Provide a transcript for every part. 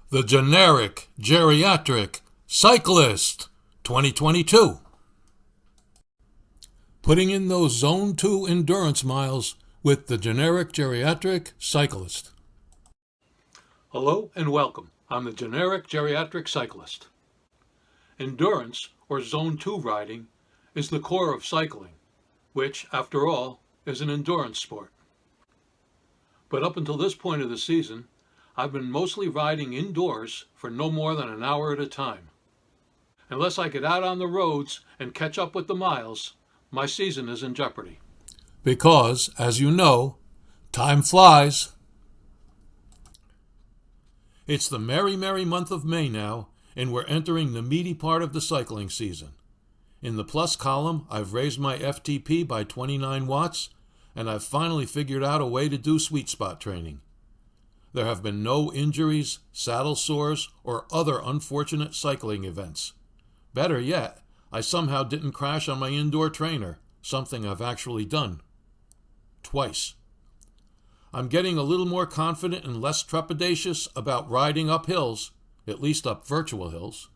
The Generic Geriatric Cyclist 2022. Putting in those Zone 2 endurance miles with the Generic Geriatric Cyclist. Hello and welcome. I'm the Generic Geriatric Cyclist. Endurance, or Zone 2 riding, is the core of cycling, which, after all, is an endurance sport. But up until this point of the season, I've been mostly riding indoors for no more than an hour at a time. Unless I get out on the roads and catch up with the miles, my season is in jeopardy. Because, as you know, time flies. It's the merry, merry month of May now, and we're entering the meaty part of the cycling season. In the plus column, I've raised my FTP by 29 watts, and I've finally figured out a way to do sweet spot training. There have been no injuries, saddle sores, or other unfortunate cycling events. Better yet, I somehow didn't crash on my indoor trainer, something I've actually done. Twice. I'm getting a little more confident and less trepidatious about riding up hills, at least up virtual hills.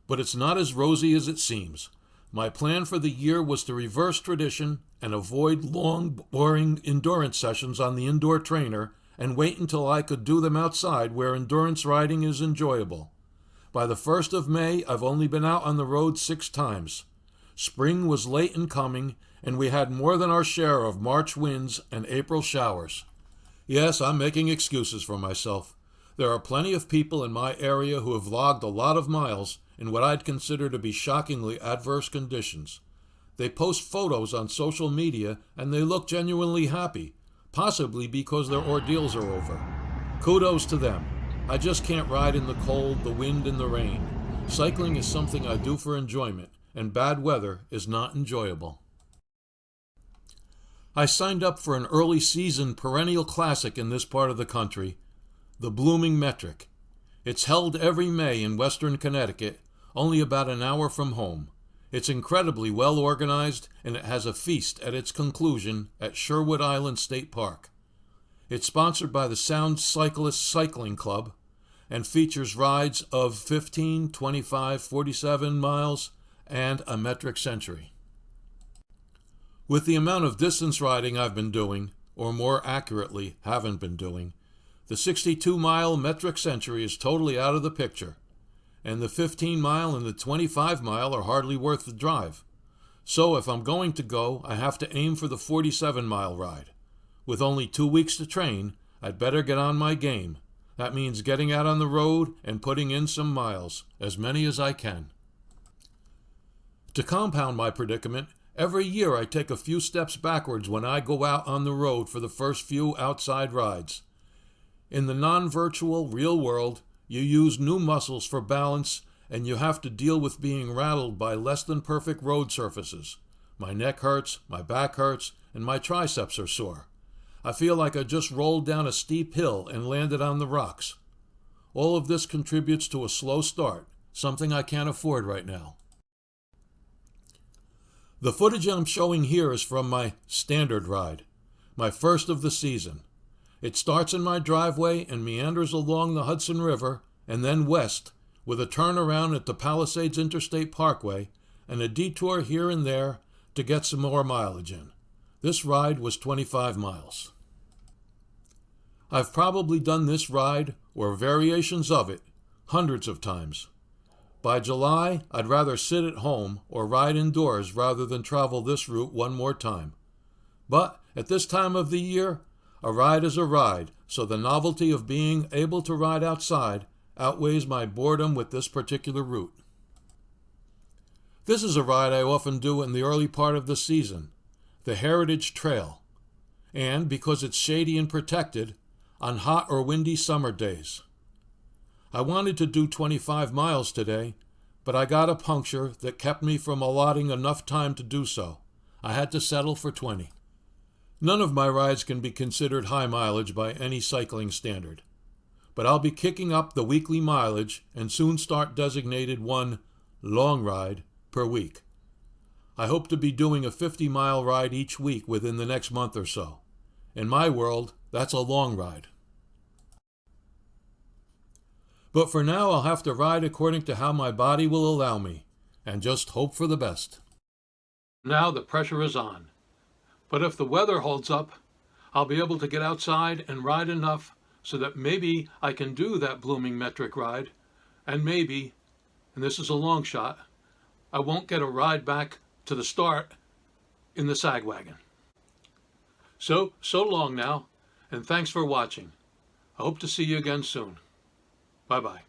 But it's not as rosy as it seems. My plan for the year was to reverse tradition and avoid long, boring endurance sessions on the indoor trainer and wait until I could do them outside where endurance riding is enjoyable. By the 1st of May, I've only been out on the road 6 times. Spring was late in coming, and we had more than our share of March winds and April showers. Yes, I'm making excuses for myself. There are plenty of people in my area who have logged a lot of miles in what I'd consider to be shockingly adverse conditions. They post photos on social media and they look genuinely happy, possibly because their ordeals are over. Kudos to them. I just can't ride in the cold, the wind, and the rain. Cycling is something I do for enjoyment, and bad weather is not enjoyable. I signed up for an early season perennial classic in this part of the country, the Blooming Metric. It's held every May in western Connecticut, only about an hour from home. It's incredibly well organized, and it has a feast at its conclusion at Sherwood Island State Park. It's sponsored by the Sound Cyclist Cycling Club and features rides of 15, 25, 47 miles and a metric century. With the amount of distance riding I've been doing, or more accurately, haven't been doing, the 62-mile metric century is totally out of the picture, and the 15-mile and the 25-mile are hardly worth the drive. So if I'm going to go, I have to aim for the 47-mile ride. With only 2 weeks to train, I'd better get on my game. That means getting out on the road and putting in some miles, as many as I can. To compound my predicament, every year I take a few steps backwards when I go out on the road for the first few outside rides. In the non-virtual real world, you use new muscles for balance, and you have to deal with being rattled by less than perfect road surfaces. My neck hurts, my back hurts, and my triceps are sore. I feel like I just rolled down a steep hill and landed on the rocks. All of this contributes to a slow start, something I can't afford right now. The footage I'm showing here is from my standard ride, my first of the season. It starts in my driveway and meanders along the Hudson River and then west with a turnaround at the Palisades Interstate Parkway and a detour here and there to get some more mileage in. This ride was 25 miles. I've probably done this ride, or variations of it, hundreds of times. By July, I'd rather sit at home or ride indoors rather than travel this route one more time. But at this time of the year, a ride is a ride, so the novelty of being able to ride outside outweighs my boredom with this particular route. This is a ride I often do in the early part of the season, the Heritage Trail, and because it's shady and protected, on hot or windy summer days. I wanted to do 25 miles today, but I got a puncture that kept me from allotting enough time to do so. I had to settle for 20. None of my rides can be considered high mileage by any cycling standard, but I'll be kicking up the weekly mileage and soon start designated one long ride per week. I hope to be doing a 50-mile ride each week within the next month or so. In my world, that's a long ride. But for now, I'll have to ride according to how my body will allow me, and just hope for the best. Now the pressure is on. But if the weather holds up, I'll be able to get outside and ride enough so that maybe I can do that blooming metric ride, and maybe, and this is a long shot, I won't get a ride back to the start in the sag wagon. So long now, and thanks for watching. I hope to see you again soon. Bye-bye.